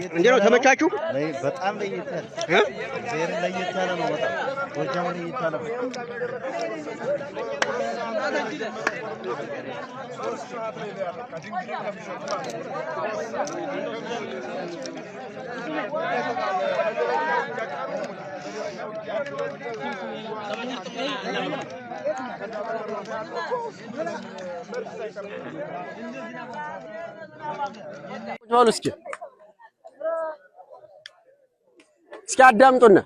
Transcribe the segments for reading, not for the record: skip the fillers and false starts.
እንዴ ነው ተመቻችሁ? በጣም ለይታል ዘር ለይታል ነው በጣም ጎጃም ለይታል እስኪ አዳምጡና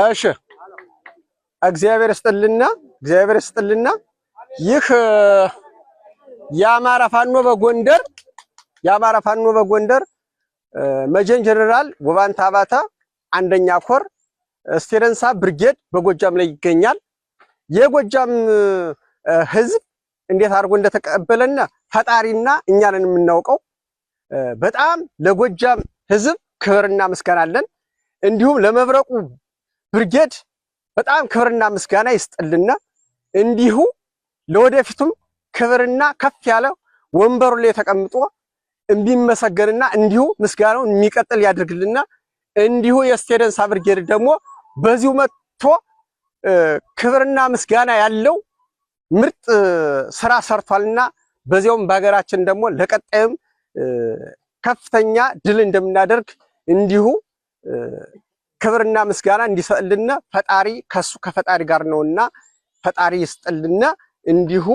እሺ እግዚአብሔር ይስጥልና ይህ የአማራ ፋኖ በጎንደር መጀን ጀነራል ጎባንታ አባታ አንደኛ ኮር ስቴረንሳ ብርጌድ በጎጃም ላይ ይገኛል። የጎጃም ህዝብ እንዴት አድርጎ እንደተቀበለና ፈጣሪና እኛ ነን የምናውቀው። በጣም ለጎጃም ህዝብ ክብርና ምስጋና አለን። እንዲሁም ለመብረቁ ብርጌድ በጣም ክብርና ምስጋና ይስጥልና እንዲሁ ለወደፊቱም ክብርና ከፍ ያለ ወንበሩ ላይ ተቀምጦ እንቢመሰገንና እንዲሁ ምስጋናው የሚቀጥል ያድርግልና እንዲሁ የስቴደንሳ ብርጌድ ደግሞ በዚሁ መጥቶ ክብርና ምስጋና ያለው ምርጥ ስራ ሰርቷልና በዚያውም በሀገራችን ደግሞ ለቀጣይም ከፍተኛ ድል እንደምናደርግ እንዲሁ ክብርና ምስጋና እንዲሰጥልና ፈጣሪ ከፈጣሪ ጋር ነውና ፈጣሪ ይስጥልና እንዲሁ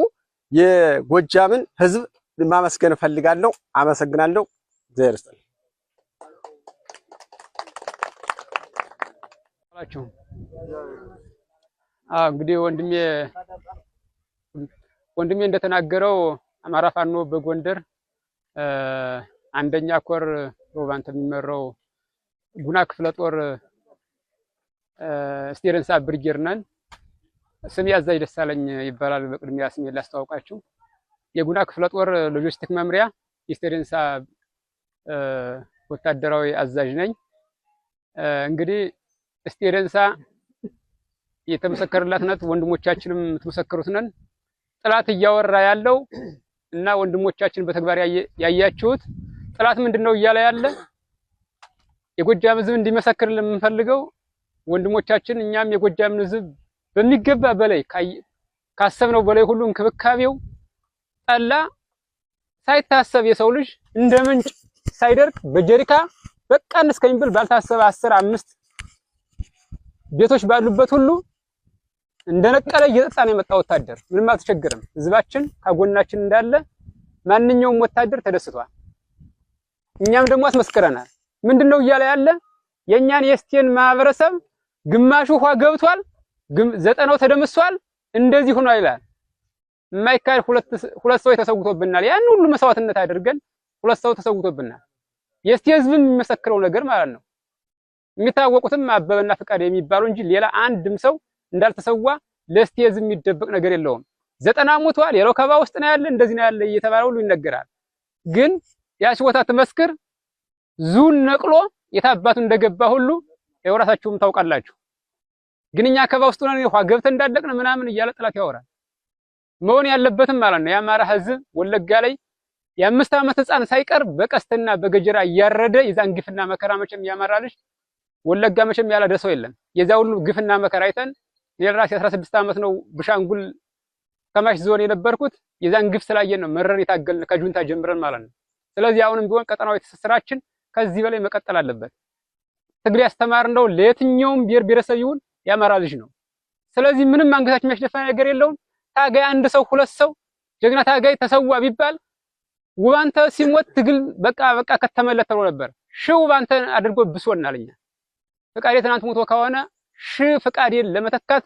የጎጃምን ህዝብ ማመስገን ፈልጋለሁ። አመሰግናለሁ። እግዚአብሔር ይስጥልኝ። እንግዲህ ወንድሜ እንደተናገረው አማራ ፋኖ በጎንደር አንደኛ ኮር ጎባንታ የሚመራው ጉና ክፍለ ጦር ስቴረንሳ ብርጌድ ነን። ስሜ አዛዥ ደሳለኝ ይባላል። በቅድሚያ ስሜን ላስተዋውቃችሁ። የጉና ክፍለ ጦር ሎጂስቲክ መምሪያ የስቴረንሳ ወታደራዊ አዛዥ ነኝ። እንግዲህ ስቴረንሳ የተመሰከረላት ናት። ወንድሞቻችንም የምትመሰክሩት ነን። ጥላት እያወራ ያለው እና ወንድሞቻችን በተግባር ያያችሁት ጥላት ምንድነው እያለ ያለ የጎጃም ህዝብ እንዲመሰክርልን የምንፈልገው ወንድሞቻችን እኛም የጎጃም ህዝብ በሚገባ በላይ ካሰብነው በላይ ሁሉ እንክብካቤው ጠላ ሳይታሰብ የሰው ልጅ እንደ ምንጭ ሳይደርቅ በጀሪካ በቃን እስከሚብል ባልታሰበ 10-5 ቤቶች ባሉበት ሁሉ እንደነቀለ እየጠጣ ነው የመጣ ወታደር። ምንም አልተቸገረም። ህዝባችን ከጎናችን እንዳለ ማንኛውም ወታደር ተደስቷል። እኛም ደግሞ አስመስክረናል። ምንድነው እያለ ያለ የኛን የስቴን ማህበረሰብ ግማሹ ውሃ ገብቷል፣ 90 ተደምሷል፣ እንደዚህ ሆኗል ይላል። የማይካድ ሁለት ሰው ተሰውቶብናል። ያን ሁሉ መስዋዕትነት አድርገን 2 ሰው ተሰውቶብናል። የስቴ ህዝብም የሚመሰክረው ነገር ማለት ነው። የሚታወቁትም አበበና ፍቃድ የሚባሉ እንጂ ሌላ አንድም ሰው እንዳልተሰዋ ለስቴ ህዝብ የሚደበቅ ነገር የለውም። 90 ሞቷል፣ ሌላው ከባ ውስጥ ነው ያለ፣ እንደዚህ ነው ያለ እየተባለ ሁሉ ይነገራል። ግን ያቺ ቦታ ትመስክር ዙን ነቅሎ የታባቱ እንደገባ ሁሉ የወራታችሁም ታውቃላችሁ። ግን እኛ ከባ ውስጥ ሆነን ውሃ ገብተን እንዳለቅን ምናምን እያለ ጥላት ያወራል። መሆን ያለበትም ማለት ነው የአማራ ህዝብ ወለጋ ላይ የ5 ዓመት ህፃን ሳይቀር በቀስትና በገጀራ እያረደ የዛን ግፍና መከራ መቼም ያማራልሽ ወለጋ መቼም ያላደሰው የለም። የዛ ሁሉ ግፍና መከራ አይተን የራስ 16 ዓመት ነው ብሻንጉል ከማሽ ዞን የነበርኩት የዛን ግፍ ስላየን ነው መረር የታገልን ከጁንታ ጀምረን ማለት ነው። ስለዚህ አሁንም ቢሆን ቀጠናዊ ትስስራችን ከዚህ በላይ መቀጠል አለበት። ትግል ያስተማርነው ለየትኛውም ብሔር ብሔረሰብ ይሁን የአማራ ልጅ ነው። ስለዚህ ምንም አንገታችን የሚያስደፋ ነገር የለውም። ታጋይ አንድ ሰው ሁለት ሰው ጀግና ታጋይ ተሰዋ ቢባል ውባንተ ሲሞት ትግል በቃ ከተመለተ ተብሎ ነበር። ውባንተ አድርጎ ብሶናል። እኛ ፍቃዴ ትናንት ሞቶ ከሆነ ፍቃዴን ለመተካት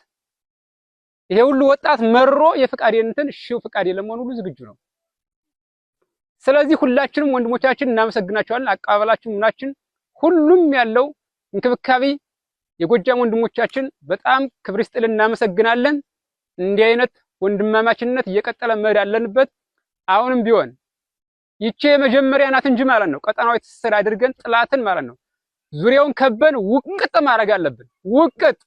ይሄ ሁሉ ወጣት መሮ የፍቃዴን እንትን ፍቃዴን ለመሆን ሁሉ ዝግጁ ነው። ስለዚህ ሁላችንም ወንድሞቻችን እናመሰግናቸዋለን። አቀባበላችሁ ምናችን ሁሉም ያለው እንክብካቤ የጎጃም ወንድሞቻችን በጣም ክብር ይስጥልን፣ እናመሰግናለን። እንዲህ አይነት ወንድማማችነት እየቀጠለ መሄድ አለንበት። አሁንም ቢሆን ይቺ የመጀመሪያ ናት እንጂ ማለት ነው ቀጠናዊ ትስስር አድርገን ጥላትን ማለት ነው ዙሪያውን ከበን ውቅጥ ማድረግ አለብን። ውቅጥ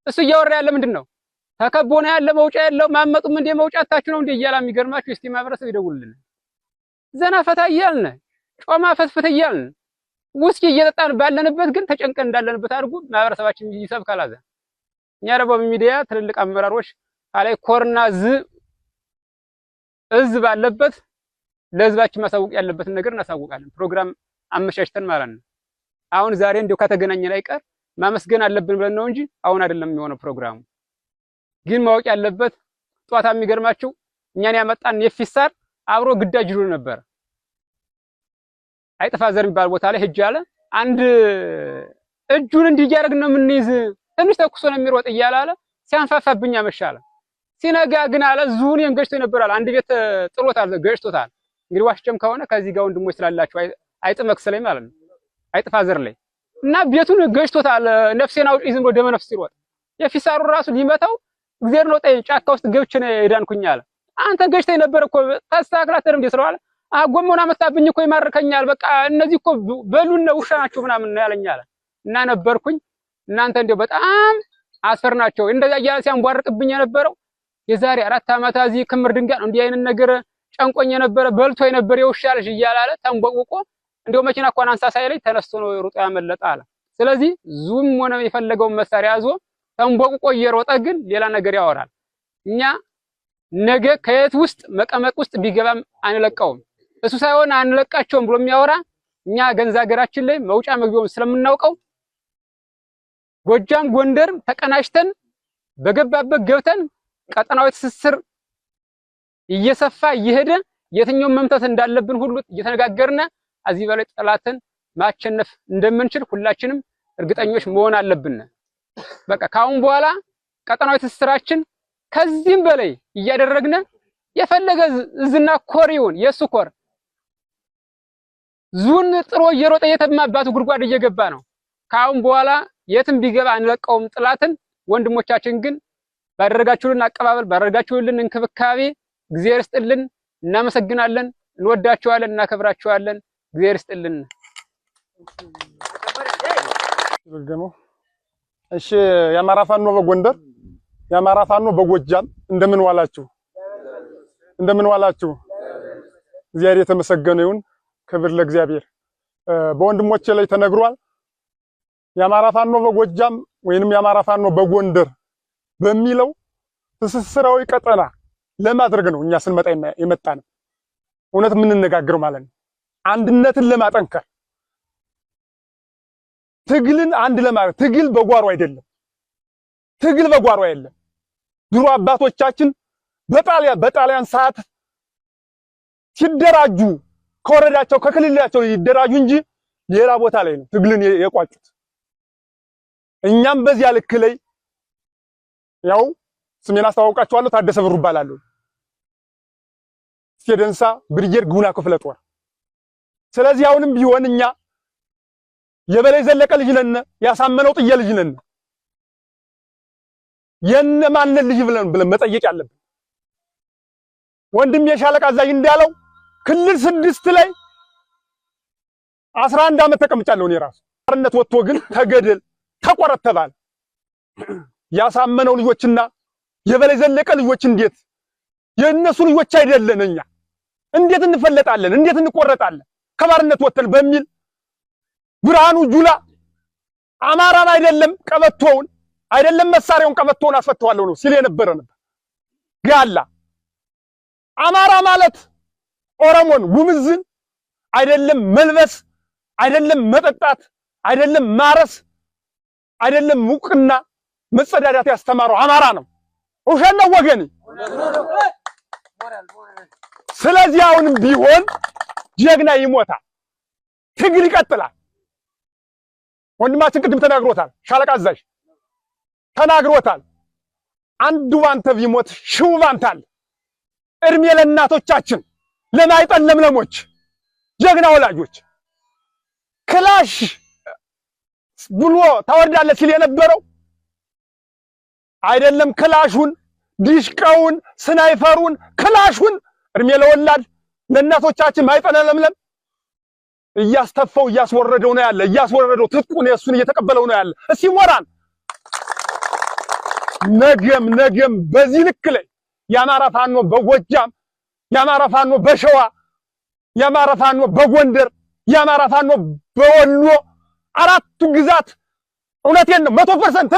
እሱ እያወራ ያለ ምንድነው? ተከቦ ነው ያለ መውጫ ያለው ማመጡም እንደ መውጫ አታችሁ ነው እንደ እያላ የሚገርማችሁ እስቲ ማህበረሰብ ይደውልልን። ዘና ፈታ እያልን ጮማ ፈትፈት እያልን ውስኪ እየጠጣን ባለንበት ግን ተጨንቀን እንዳለንበት አድርጉ ማህበረሰባችን ይሰብካል። አዛ እኛ ደግሞ በሚዲያ ትልልቅ አመራሮች አላይ ኮርና እዝ ባለበት ለህዝባችን ማሳወቅ ያለበትን ነገር እናሳውቃለን። ፕሮግራም አመሻሽተን ማለት ነው። አሁን ዛሬ እንደው ከተገናኘን አይቀር ማመስገን አለብን ብለን ነው እንጂ አሁን አይደለም የሚሆነው ፕሮግራሙ። ግን ማወቅ ያለበት ጧታ የሚገርማችሁ እኛን ያመጣን የፊሳር አብሮ ግዳጅ ይሉ ነበር። አይጥፋ ዘር የሚባል ቦታ ላይ ሄጅ አለ አንድ እጁን እንዲያደርግ ነው የምንይዝ ትንሽ ተኩሶ ነው የሚሮጥ እያለ አለ ሲያንፋፋብኝ አመሻለ። ሲነጋ ግን አለ ዙኒየም ገጭቶ ይነበራል። አንድ ቤት ጥሎታል፣ ገጭቶታል። እንግዲህ ዋሽጨም ከሆነ ከዚህ ጋር ወንድሞች ስላላችሁ አይጥመክሰለኝ ማለት ነው። አይጥፋ ዘር ላይ እና ቤቱን ገጭቶታል። ነፍሴን አውጪ ዝም ብሎ ደመ ነፍስ ይሮጥ የፊሳሩ ራሱ ሊመታው እግዚአብሔር ነው ጠይቅ ጫካ ውስጥ ገብቼ ነው የዳንኩኝ አለ። አንተ ገጭተህ ነበር እኮ ተስተካክላተር እንደ ስለዋለ አጎመውና መጣብኝ እኮ ይማርከኛል። በቃ እነዚህ እኮ በሉነ ውሻ ናቸው ምናምን ነው ያለኝ አለ። እና ነበርኩኝ እናንተ እንደው በጣም አስፈርናቸው እንደዛ እያለ ሲያንቧርቅብኝ የነበረው የዛሬ 4 ዓመት እዚህ ክምር ድንጋይ እንዲህ አይነት ነገር ጨንቆኝ የነበረ በልቶ የነበረ የውሻ ልጅ እያላለ ተንቦቅቦቆ እንደው መኪና እንኳን አንሳ ሳይለኝ ተነስቶ ነው ሩጦ ያመለጠ አለ። ስለዚህ ዙም ሆነ የፈለገውን መሳሪያ ያዞ ተንቦቅቆ እየሮጠ ግን ሌላ ነገር ያወራል። እኛ ነገ ከየት ውስጥ መቀመቅ ውስጥ ቢገባም አንለቀውም። እሱ ሳይሆን አንለቃቸውም ብሎ የሚያወራ እኛ ገንዛ ሀገራችን ላይ መውጫ መግቢያውን ስለምናውቀው ጎጃም ጎንደር ተቀናጅተን በገባበት ገብተን ቀጠናዊ ትስስር እየሰፋ እየሄደ የትኛው መምታት እንዳለብን ሁሉ እየተነጋገርና እዚህ በላይ ጠላትን ማቸነፍ እንደምንችል ሁላችንም እርግጠኞች መሆን አለብን። በቃ ካሁን በኋላ ቀጠናዊ ትስስራችን ከዚህም በላይ እያደረግነ የፈለገ እዝና ኮሪውን የሱ ኮር ዙን ጥሮ እየሮጠ የተማባቱ ጉድጓድ እየገባ ነው። ካሁን በኋላ የትም ቢገባ አንለቀውም ጥላትን። ወንድሞቻችን ግን ባደረጋችሁልን አቀባበል ባደረጋችሁልን እንክብካቤ እግዚአብሔር ይስጥልን፣ እናመሰግናለን፣ እንወዳችኋለን፣ እናከብራችኋለን። እግዚአብሔር ይስጥልን። እሺ የአማራ ፋኖ በጎንደር የአማራ ፋኖ በጎጃም እንደምን ዋላችሁ? እንደምን ዋላችሁ? እግዚአብሔር የተመሰገነ ይሁን። ክብር ለእግዚአብሔር። በወንድሞቼ ላይ ተነግሯል። የአማራ ፋኖ በጎጃም ወይንም የአማራ ፋኖ በጎንደር በሚለው ትስስራዊ ቀጠና ለማድረግ ነው እኛ ስንመጣ የመጣነው። እውነት የምንነጋገር ማለት ነው። አንድነትን ለማጠንከር ትግልን አንድ ለማድረግ ትግል በጓሮ አይደለም። ትግል በጓሮ አይደለም። ድሮ አባቶቻችን በጣሊያን ሰዓት ሲደራጁ ከወረዳቸው ከክልላቸው ይደራጁ እንጂ ሌላ ቦታ ላይ ነው ትግልን የቋጩት። እኛም በዚያ ልክ ላይ ያው ስሜን አስተዋውቃችኋለሁ። ታደሰ ብሩ እባላለሁ። ስቴደንሳ ብርጌድ ጉና ክፍለ ጦር። ስለዚህ አሁንም ቢሆን እኛ የበላይ ዘለቀ ልጅ ነን፣ ያሳመነው ጥየ ልጅ ነን። የነማንን ልጅ ብለን መጠየቅ ያለብን ወንድም የሻለቃ አዛዥ እንዳለው ክልል 6 ላይ 11 ዓመት ተቀምጫለሁ እኔ ራሱ። አርነት ወጥቶ ግን ተገደል ተቆረጥ ተባለ። ያሳመነው ልጆችና የበላይ ዘለቀ ልጆች እንዴት የነሱ ልጆች አይደለን እኛ እንዴት እንፈለጣለን? እንዴት እንቆረጣለን? ከባርነት ወተን በሚል ብርሃኑ ጁላ አማራን አይደለም ቀበቶውን አይደለም መሳሪያውን ቀበቶውን አስፈተዋለሁ ነው ሲል የነበረ ነበር። ጋላ አማራ ማለት ኦሮሞን ጉምዝን አይደለም መልበስ አይደለም መጠጣት አይደለም ማረስ አይደለም ሙቅና መጸዳዳት ያስተማረው አማራ ነው። ውሸት ነው ወገኔ። ስለዚህ አሁንም ቢሆን ጀግና ይሞታል፣ ትግል ይቀጥላል። ወንድማችን ቅድም ተናግሮታል፣ ሻለቃ አዛዥ ተናግሮታል። አንዱ ባንተ ቢሞት ሺው ባንተ አለ። እድሜ ለእናቶቻችን ለማይጠን ለምለሞች ጀግና ወላጆች ክላሽ ብሎ ታወርዳለህ ሲል የነበረው አይደለም ክላሹን ዲሽቃውን ስናይፈሩን ክላሹን እድሜ ለወላድ ለእናቶቻችን ማይጠን ለምለም እያስተፈው እያስወረደው ነው ያለ። እያስወረደው ትጥቁን የሱን እየተቀበለው ነው ያለ። እስቲ ሞራን ነገም በዚህ ልክ ላይ የአማራ ፋኖ በጎጃም፣ የአማራ ፋኖ በሸዋ፣ የአማራ ፋኖ በጎንደር፣ የአማራ ፋኖ በወሎ አራቱ ግዛት እውነቴን ነው 100%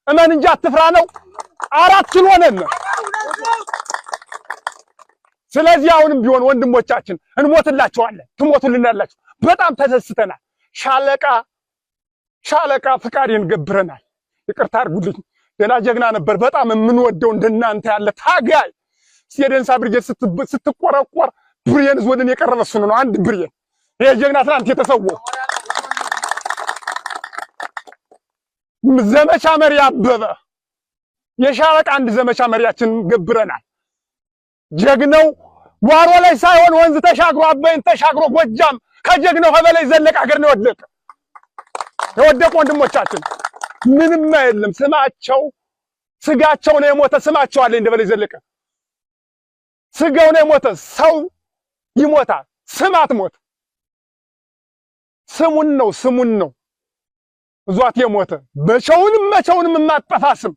እመን እንጂ አትፍራ ነው። 4 ኪሎ ነን። ስለዚህ አሁንም ቢሆን ወንድሞቻችን እንሞትላችኋለን፣ ትሞቱልናላችሁ። በጣም ተደስተናል። ሻለቃ ፍቃዴን ገብረናል። ይቅርታ አድርጉልኝ። ገና ጀግና ነበር። በጣም የምንወደው እንደናንተ ያለ ታጋይ የደንሳ ብርጌድ ስትቆረቆር ብሬን ወደን የቀረበ እሱ ነው። አንድ ብሬን ይሄ ጀግና ትናንት የተሰወው ዘመቻ መሪ አበበ የሻለቃ አንድ ዘመቻ መሪያችን ገብረናል። ጀግናው ጓሮ ላይ ሳይሆን ወንዝ ተሻግሮ አባይን ተሻግሮ ጎጃም ከጀግናው ከበላይ ዘለቀ ሀገር ነው የወደቁ ወንድሞቻችን ምንም አይደለም። ስማቸው ስጋቸው ነው የሞተ። ስማቸው አለ እንደ በላይ ዘለቀ ስጋው ነው የሞተ። ሰው ይሞታል፣ ስም አትሞት። ስሙን ነው እዟት የሞተ መቼውንም የማጠፋ ስም።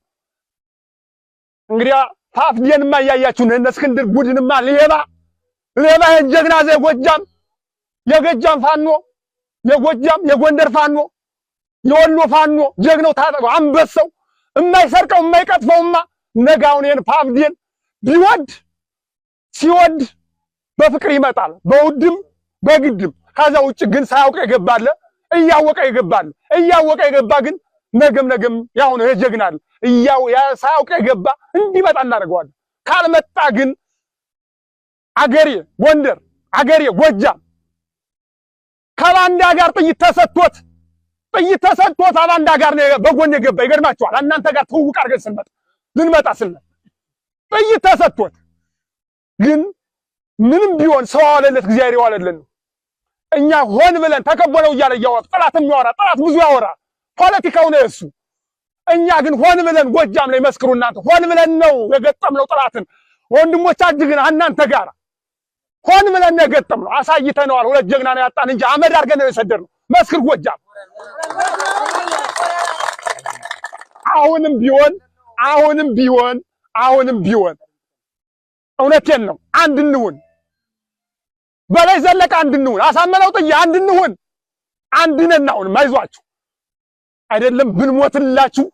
እንግዲያ ፋፍዲንማ እያያችሁ ነው። እነ እስክንድር ቡድንማ ሌባ የጀግና የጎጃም ፋኖ የጎጃም የጎንደር ፋኖ የወሎ ፋኖ ጀግናው ታጠቀው አንበሳው የማይሰርቀው የማይቀጥፈውማ ነጋውን ይሄን ፋፍዲን ሲወድ በፍቅር ይመጣል፣ በውድም በግድም። ከዛ ውጭ ግን ሳያውቅ ይገባል፣ እያወቀ የገባ ግን ነገም ያው ነው የጀግናል። ሳያውቅ የገባ እንዲመጣ እናደርገዋለን። ካልመጣ ግን አገሬ ጎንደር አገሬ ጎጃም ከባንዳ ጋር ጥይት ተሰጥቶት አባንዳ ጋር ነው በጎን የገባ። ይገርማችኋል። እናንተ ጋር ትውውቅ አድርገን ልንመጣ ስንል ጥይት ተሰጥቶት ግን ምንም ቢሆን ሰው አለለት እግዚአብሔር ያዋለልን ነው። እኛ ሆን ብለን ተከበለው እያለ ያወጣ ጠላት ብዙ ያወራ ፖለቲካው ነው እሱ። እኛ ግን ሆን ብለን ጎጃም ላይ መስክሩ እናንተ ሆን ብለን ነው የገጠምነው ጠላትን። ወንድሞቻችን ግን እናንተ ጋር ሆን ብለን ነው የገጠምነው። አሳይተነዋል። ሁለት ጀግና ነው ያጣን እንጂ አመድ አድርገን ነው የሰደርነው። መስክር ጎጃም። አሁንም ቢሆን እውነቴን ነው አንድ እንሁን። በላይ ዘለቀ አንድ እንሁን። አሳመነው ጥዬ አንድ እንሁን። አንድ ነን። አሁንም አይዟችሁ። አይደለም ብንሞትላችሁ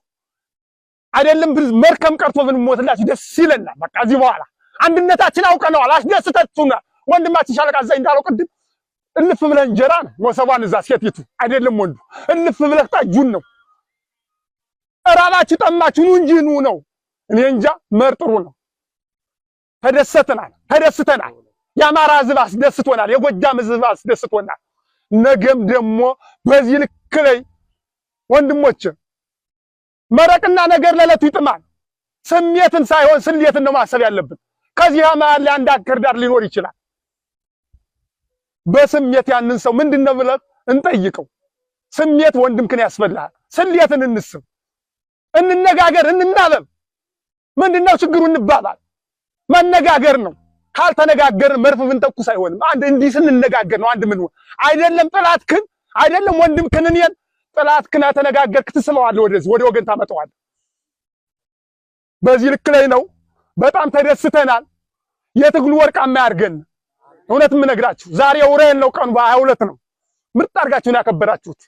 አይደለም መርከም ቀርቶ ብንሞትላችሁ ደስ ይለናል። በቃ እዚህ በኋላ አንድነታችን አውቀነዋል። አስደስተቱና ወንድማችን ሻለቃ እዛ እንዳለው ቅድም እልፍ ብለን እንጀራ ነው ወሰባን እዛ ሴቲቱ አይደለም ወንዱ እልፍ ብለህ ጠጁን ነው። እራባችሁ ጠማችሁ እንጂ ነው። እኔ እንጃ መርጥሩ ነው። ተደስተናል። የአማራ ሕዝብ አስደስቶናል። የጎጃም ሕዝብ አስደስቶናል። ነገም ደግሞ በዚህ ልክ ላይ ወንድሞች መረቅና ነገር ለለቱ ይጥማል። ስሜትን ሳይሆን ስሌትን ነው ማሰብ ያለብን። ከዚህ መሀል ላይ አንድ አከርዳር ሊኖር ይችላል። በስሜት ያንን ሰው ምንድነው ብለን እንጠይቀው። ስሜት ወንድምክን ያስፈልሃል። ስሌትን እንስብ፣ እንነጋገር፣ እንናበብ። ምንድነው ችግሩ እንባባል። መነጋገር ነው። ካልተነጋገርን መርፍ ብንተኩስ አይሆንም። አንድ እንዲህ ስንነጋገር ነው አንድ ምን አይደለም። ጥላትክን አይደለም ወንድምክን እኔን ጥላትክን ተነጋገርክ ትስበዋለህ፣ ወደዚህ ወደ ወገን ታመጣዋለህ። በዚህ ልክ ላይ ነው። በጣም ተደስተናል። የትግሉ ወርቃማ ያርገን። እውነት የምነግራችሁ ዛሬ ውሬን ነው። ቀኑ 22 ነው። ምርጥ አድርጋችሁን ያከበራችሁት።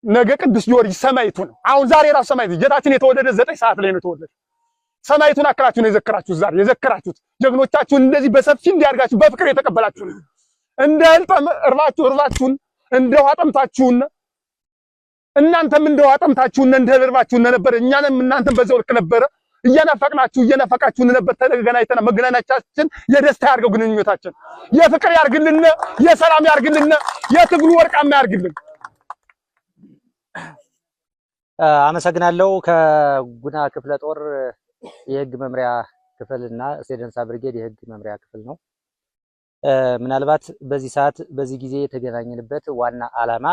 ነገ ቅዱስ ጊዮርጊስ ሰማዕቱ ነው። አሁን ዛሬ ራሱ ሰማዕቱ ጌታችን የተወለደ 9 ሰዓት ላይ ነው የተወለደ። ሰማይቱን አክላችሁ ነው የዘከራችሁት። ዛሬ የዘከራችሁት ጀግኖቻችሁን እንደዚህ በሰፊ እንዲያርጋችሁ በፍቅር የተቀበላችሁ እንደ ህልጠም እርባችሁን እንደ ውሃ ጠምታችሁን እናንተም እንደ ውሃ ጠምታችሁን እንደ እርባችሁን ነበር። እኛንም እናንተም በዛው ልክ ነበር። እየናፈቃችሁን ነበር። ተገናኝተና መገናኛቻችን የደስታ ያርገው ግንኙነታችን የፍቅር ያርግልን፣ የሰላም ያርግልን፣ የትግሉ ወርቃማ ያርግልን። አመሰግናለሁ። ከጉና ክፍለ ጦር የህግ መምሪያ ክፍልና ስቴደንሳ ብርጌድ የህግ መምሪያ ክፍል ነው። ምናልባት በዚህ ሰዓት በዚህ ጊዜ የተገናኘንበት ዋና ዓላማ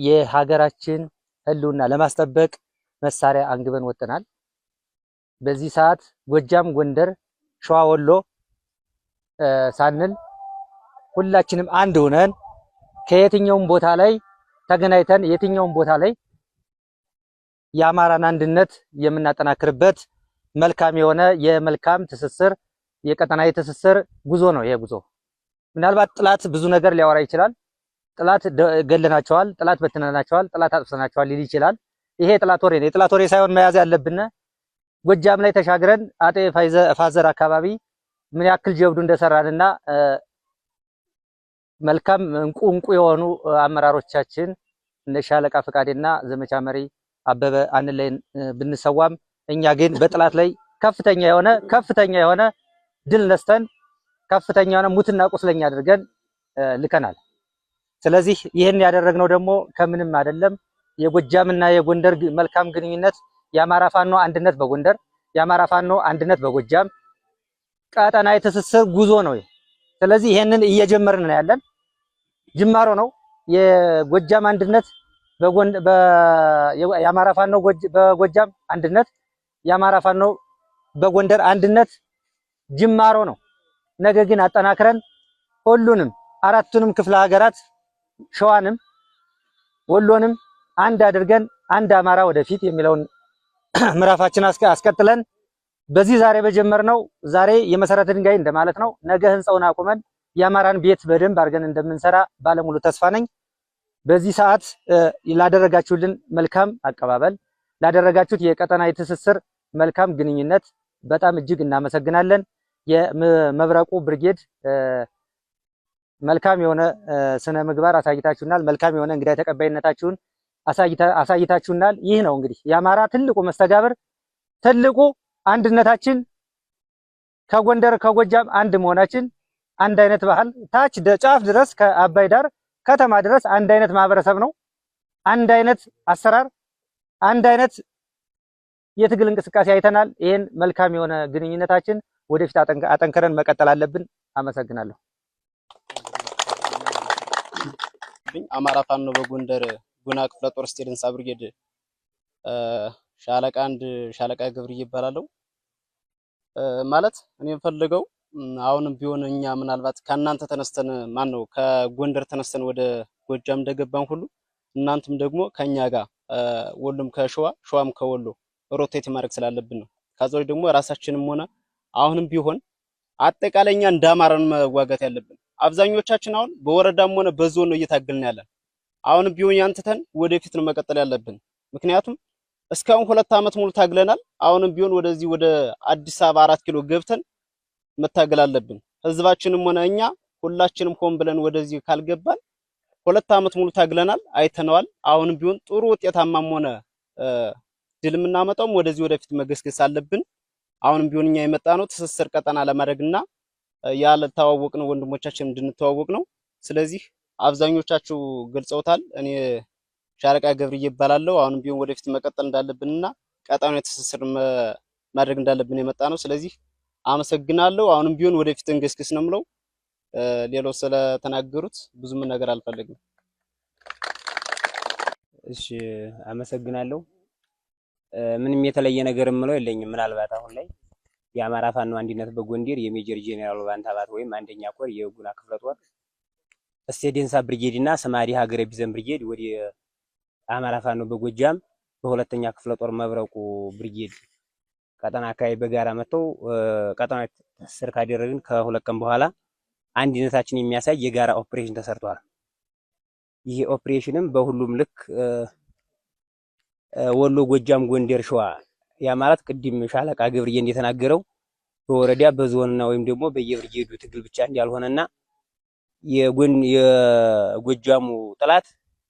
የሀገራችን ህልውና ለማስጠበቅ መሳሪያ አንግበን ወጥተናል። በዚህ ሰዓት ጎጃም፣ ጎንደር፣ ሸዋ፣ ወሎ ሳንል ሁላችንም አንድ ሆነን ከየትኛውም ቦታ ላይ ተገናኝተን የትኛውም ቦታ ላይ የአማራን አንድነት የምናጠናክርበት መልካም የሆነ የመልካም ትስስር የቀጠናዊ ትስስር ጉዞ ነው። ይሄ ጉዞ ምናልባት ጥላት ብዙ ነገር ሊያወራ ይችላል። ጥላት ገለናቸዋል፣ ጥላት በትነናቸዋል፣ ጥላት አጥፍተናቸዋል ሊል ይችላል። ይሄ ጥላት ወሬ ነው። የጥላት ወሬ ሳይሆን መያዝ ያለብን ጎጃም ላይ ተሻግረን አጤ ፋዘር አካባቢ ምን ያክል ጀብዱ እንደሰራንና መልካም እንቁ የሆኑ አመራሮቻችን እንደ ሻለቃ ፈቃዴና ዘመቻ መሪ አበበ አንለይን ብንሰዋም እኛ ግን በጥላት ላይ ከፍተኛ የሆነ ድል ነስተን ከፍተኛ የሆነ ሙትና ቁስለኛ አድርገን ልከናል። ስለዚህ ይህን ያደረግነው ደግሞ ከምንም አይደለም የጎጃምና የጎንደር መልካም ግንኙነት የአማራ ፋኖ አንድነት በጎንደር የአማራ ፋኖ አንድነት በጎጃም ቀጠናዊ ትስስር ጉዞ ነው። ስለዚህ ይሄንን እየጀመርን ነው ያለን ጅማሮ ነው። የጎጃም አንድነት የአማራ ፋኖ በጎጃም አንድነት የአማራ ፋኖ በጎንደር አንድነት ጅማሮ ነው። ነገ ግን አጠናክረን ሁሉንም አራቱንም ክፍለ ሀገራት ሸዋንም ወሎንም አንድ አድርገን አንድ አማራ ወደፊት የሚለውን ምዕራፋችን አስቀጥለን በዚህ ዛሬ በጀመርነው ዛሬ የመሰረተ ድንጋይ እንደማለት ነው። ነገ ህንጻውን አቁመን የአማራን ቤት በደንብ አድርገን እንደምንሰራ ባለሙሉ ተስፋ ነኝ። በዚህ ሰዓት ላደረጋችሁልን መልካም አቀባበል ላደረጋችሁት የቀጠናዊ ትስስር መልካም ግንኙነት በጣም እጅግ እናመሰግናለን። የመብረቁ ብርጌድ መልካም የሆነ ስነ ምግባር አሳይታችሁናል። መልካም የሆነ እንግዳ ተቀባይነታችሁን አሳይታችሁናል። ይህ ነው እንግዲህ የአማራ ትልቁ መስተጋብር ትልቁ አንድነታችን ከጎንደር ከጎጃም አንድ መሆናችን አንድ አይነት ባህል ታች ጫፍ ድረስ ከአባይ ዳር ከተማ ድረስ አንድ አይነት ማህበረሰብ ነው። አንድ አይነት አሰራር፣ አንድ አይነት የትግል እንቅስቃሴ አይተናል። ይሄን መልካም የሆነ ግንኙነታችን ወደፊት አጠንክረን መቀጠል አለብን። አመሰግናለሁ። አማራ ፋኖ በጎንደር ጉና ክፍለ ጦር ስቴደንሳ ብርጌድ ሻለቃ አንድ ሻለቃ ገብርዬ ይባላል። ማለት እኔ የምፈልገው አሁንም ቢሆን እኛ ምናልባት ከናንተ ተነስተን ከጎንደር ተነስተን ወደ ጎጃም እንደገባን ሁሉ እናንተም ደግሞ ከኛ ጋር ወሎም ከሸዋ ሸዋም ከወሎ ሮቴት ማድረግ ስላለብን ነው። ከዛው ደግሞ ራሳችንም ሆነ አሁንም ቢሆን አጠቃላይኛ እንዳማራን መዋጋት ያለብን አብዛኞቻችን አሁን በወረዳም ሆነ በዞን ነው እየታገልን ያለን። አሁንም ቢሆን ያንተተን ወደፊት ነው መቀጠል ያለብን። ምክንያቱም እስካሁን 2 ዓመት ሙሉ ታግለናል። አሁንም ቢሆን ወደዚህ ወደ አዲስ አበባ 4 ኪሎ ገብተን መታገል አለብን። ህዝባችንም ሆነ እኛ ሁላችንም ሆን ብለን ወደዚህ ካልገባን 2 ዓመት ሙሉ ታግለናል፣ አይተነዋል። አሁንም ቢሆን ጥሩ ውጤታማም ሆነ ድል የምናመጣውም ወደዚህ ወደፊት መገስገስ አለብን። አሁንም ቢሆን እኛ የመጣ ነው ትስስር ቀጠና ለማድረግና ያለ ተዋወቅነው ወንድሞቻችን እንድንተዋወቅ ነው። ስለዚህ አብዛኞቻችሁ ገልጸውታል። እኔ ሻለቃ ገብርዬ ይባላለሁ። አሁንም ቢሆን ወደፊት መቀጠል እንዳለብንና ቀጠናዊ ትስስር ማድረግ እንዳለብን የመጣ ነው። ስለዚህ አመሰግናለሁ። አሁንም ቢሆን ወደፊት እንገስግስ ነው የምለው። ሌላው ስለተናገሩት ብዙም ነገር አልፈልግም። እሺ አመሰግናለሁ። ምንም የተለየ ነገር የምለው የለኝም። ምናልባት አሁን ላይ የአማራ ፋኖ አንድነት በጎንደር የሜጀር ጄኔራል ባንታባት ወይም አንደኛ ኮር የጉና ክፍለ ጦር ስቴደንሳ ብርጌድ እና ሰማሪ ሀገረ ቢዘን ብርጌድ ወደ አማራ ፋኖ በጎጃም በሁለተኛ ክፍለ ጦር መብረቁ ብርጌድ ቀጠና አካባቢ በጋራ መጥተው ቀጠና ትስስር ካደረግን ከ2 ቀን በኋላ አንድነታችን የሚያሳይ የጋራ ኦፕሬሽን ተሰርቷል። ይሄ ኦፕሬሽንም በሁሉም ልክ ወሎ፣ ጎጃም፣ ጎንደር፣ ሸዋ ያ ማለት ቅድም ሻለቃ ገብርዬ እንደተናገረው በወረዳ በዞንና ወይም ደግሞ በየብርጌዱ ትግል ብቻ እንዳልሆነና የጎጃሙ ጥላት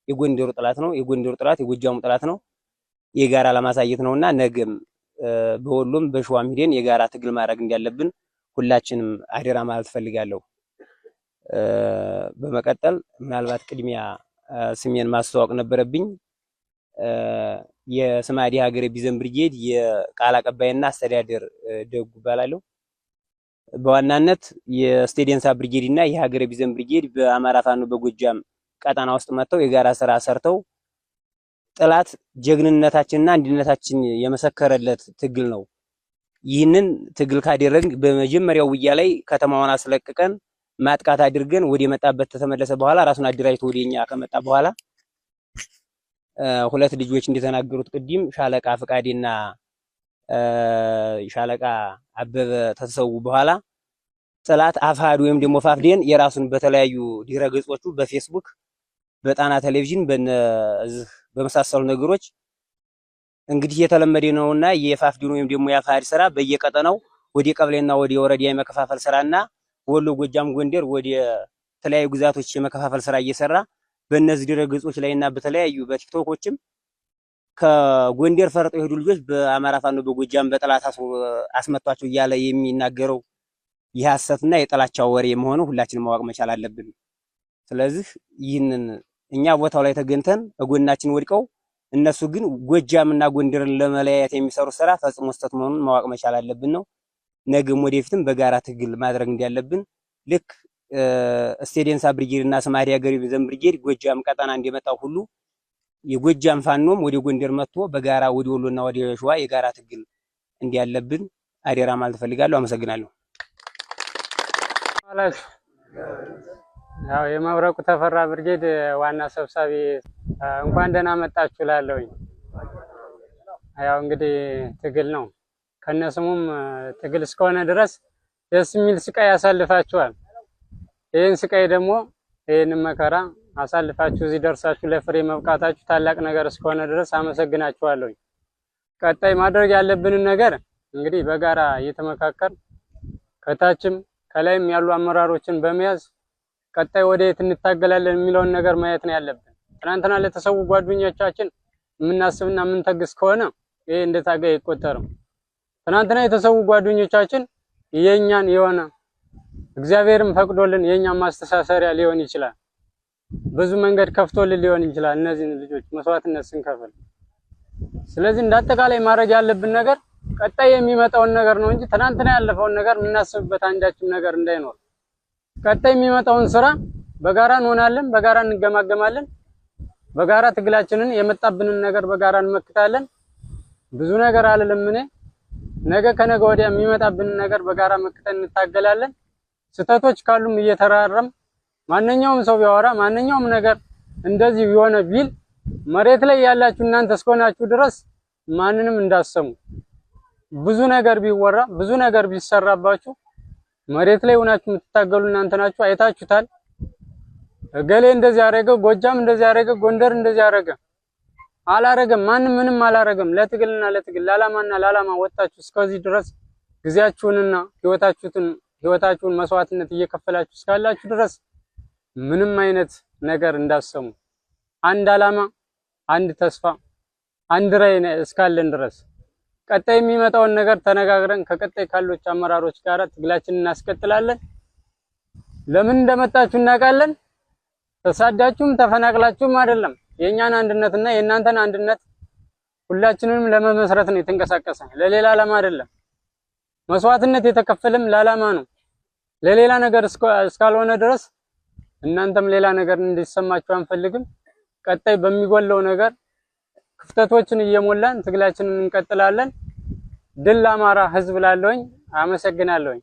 የጎንደሩ ጥላት ነው፣ የጎንደሩ ጥላት የጎጃሙ ጥላት ነው የጋራ ለማሳየት ነውና ነገም በወሎም በሸዋም ሄደን የጋራ ትግል ማድረግ እንዳለብን ሁላችንም አደራ ማለት ፈልጋለሁ። በመቀጠል ምናልባት ቅድሚያ ስሜን ማስተዋወቅ ነበረብኝ። የስማዲ ሀገረ ቢዘን ብርጌድ የቃል አቀባይና አስተዳደር ደጉ እባላለሁ። በዋናነት የስቴዲየንሳ ብርጌድ እና የሀገረ ቢዘን ብርጌድ በአማራ ፋኖ በጎጃም ቀጠና ውስጥ መጥተው የጋራ ስራ ሰርተው ጥላት ጀግንነታችንና አንድነታችን የመሰከረለት ትግል ነው። ይህንን ትግል ካደረግን በመጀመሪያው ውጊያ ላይ ከተማዋን አስለቅቀን ማጥቃት አድርገን ወደ መጣበት ተመለሰ በኋላ ራሱን አደራጅቶ ወደኛ ከመጣ በኋላ ሁለት ልጆች እንደተናገሩት ቅድም ሻለቃ ፍቃዴና ሻለቃ አበበ ተሰው በኋላ ጥላት አፋድ ወይም ደግሞ ፋፍዴን የራሱን በተለያዩ ድረገጾቹ በፌስቡክ በጣና ቴሌቪዥን በነዚህ በመሳሰሉ ነገሮች እንግዲህ የተለመደ ነውና የፋፍዴን ወይም ደግሞ የአፋድ ስራ በየቀጠናው ወደ ቀበሌና ወደ ወረዳ የመከፋፈል ስራና ወሎ፣ ጎጃም፣ ጎንደር ወደ ተለያዩ ግዛቶች የመከፋፈል ስራ እየሰራ በእነዚህ ድረገጾች ላይና በተለያዩ በቲክቶኮችም ከጎንደር ፈርጠው የሄዱ ልጆች በአማራ ፋኖ በጎጃም በጠላት አስመቷቸው እያለ የሚናገረው የሐሰትና የጥላቻ ወሬ መሆኑ ሁላችንም ማወቅ መቻል አለብን። ስለዚህ ይህንን እኛ ቦታው ላይ ተገኝተን እጎናችን ወድቀው እነሱ ግን ጎጃምና ጎንደርን ለመለያየት የሚሰሩ ስራ ፈጽሞ ስህተት መሆኑን ማወቅ መቻል አለብን ነው። ነገም ወደፊትም በጋራ ትግል ማድረግ እንዳለብን ልክ ስቴዲየንሳ ብርጌድ እና ስማዲ ሀገረ ቢዘን ብርጌድ ጎጃም ቀጠና እንደመጣው ሁሉ የጎጃም ፋኖም ወደ ጎንደር መጥቶ በጋራ ወደ ወሎና ወደ ሸዋ የጋራ ትግል እንዲያለብን አደራ ማለት ፈልጋለሁ። አመሰግናለሁ። ያው የመብረቁ ተፈራ ብርጌድ ዋና ሰብሳቢ እንኳን ደህና መጣችሁ ላለሁኝ። ያው እንግዲህ ትግል ነው ከነስሙም ትግል እስከሆነ ድረስ ደስ የሚል ስቃይ ያሳልፋችኋል። ይህን ስቃይ ደግሞ ይህን መከራ አሳልፋችሁ እዚህ ደርሳችሁ ለፍሬ መብቃታችሁ ታላቅ ነገር እስከሆነ ድረስ አመሰግናችኋለሁ። ቀጣይ ማድረግ ያለብንን ነገር እንግዲህ በጋራ እየተመካከር ከታችም ከላይም ያሉ አመራሮችን በመያዝ ቀጣይ ወደየት እንታገላለን የሚለውን ነገር ማየት ነው ያለብን። ትናንትና ለተሰዉ ጓደኞቻችን የምናስብና የምንተግስ ከሆነ ይሄ እንደታገይ አይቆጠርም። ትናንትና የተሰዉ ጓደኞቻችን የኛን የሆነ እግዚአብሔርም ፈቅዶልን የኛን ማስተሳሰሪያ ሊሆን ይችላል። ብዙ መንገድ ከፍቶልን ሊሆን ይችላል እነዚህን ልጆች መስዋዕትነት ስንከፍል። ስለዚህ እንዳጠቃላይ ማድረግ ያለብን ነገር ቀጣይ የሚመጣውን ነገር ነው እንጂ ትናንትና ያለፈውን ነገር የምናስብበት አንዳችም ነገር እንዳይኖር ቀጣይ የሚመጣውን ስራ በጋራ እንሆናለን፣ በጋራ እንገማገማለን፣ በጋራ ትግላችንን የመጣብንን ነገር በጋራ እንመክታለን። ብዙ ነገር አልልም እኔ ነገ ከነገ ወዲያ የሚመጣብንን ነገር በጋራ መክተን እንታገላለን። ስህተቶች ካሉም እየተራረም ማንኛውም ሰው ቢያወራ ማንኛውም ነገር እንደዚህ የሆነ ቢል መሬት ላይ ያላችሁ እናንተ እስከሆናችሁ ድረስ ማንንም እንዳሰሙ። ብዙ ነገር ቢወራ ብዙ ነገር ቢሰራባችሁ መሬት ላይ ሆናችሁ የምትታገሉ እናንተ ናችሁ። አይታችሁታል። እገሌ እንደዚህ አረገ፣ ጎጃም እንደዚህ አረገ፣ ጎንደር እንደዚህ አረገ አላረገም። ማንም ምንም አላረገም። ለትግልና ለትግል ለዓላማና ለዓላማ ወጣችሁ እስከዚህ ድረስ ጊዜያችሁንና ህይወታችሁን መስዋዕትነት እየከፈላችሁ እስካላችሁ ድረስ ምንም አይነት ነገር እንዳሰሙ አንድ ዓላማ፣ አንድ ተስፋ፣ አንድ ራዕይ እስካለን ድረስ ቀጣይ የሚመጣውን ነገር ተነጋግረን ከቀጣይ ካሎች አመራሮች ጋር ትግላችንን እናስቀጥላለን። ለምን እንደመጣችሁ እናውቃለን። ተሳዳችሁም ተፈናቅላችሁም አይደለም። የኛን አንድነትና የእናንተን አንድነት ሁላችንንም ለመመስረት ነው የተንቀሳቀሰ፣ ለሌላ ዓላማ አይደለም። መስዋዕትነት የተከፈለም ለዓላማ ነው፣ ለሌላ ነገር እስካልሆነ ድረስ እናንተም ሌላ ነገር እንዲሰማችሁ አንፈልግም። ቀጣይ በሚጎለው ነገር ክፍተቶችን እየሞላን ትግላችንን እንቀጥላለን። ድል ለአማራ ህዝብ ላለሁኝ አመሰግናለሁኝ።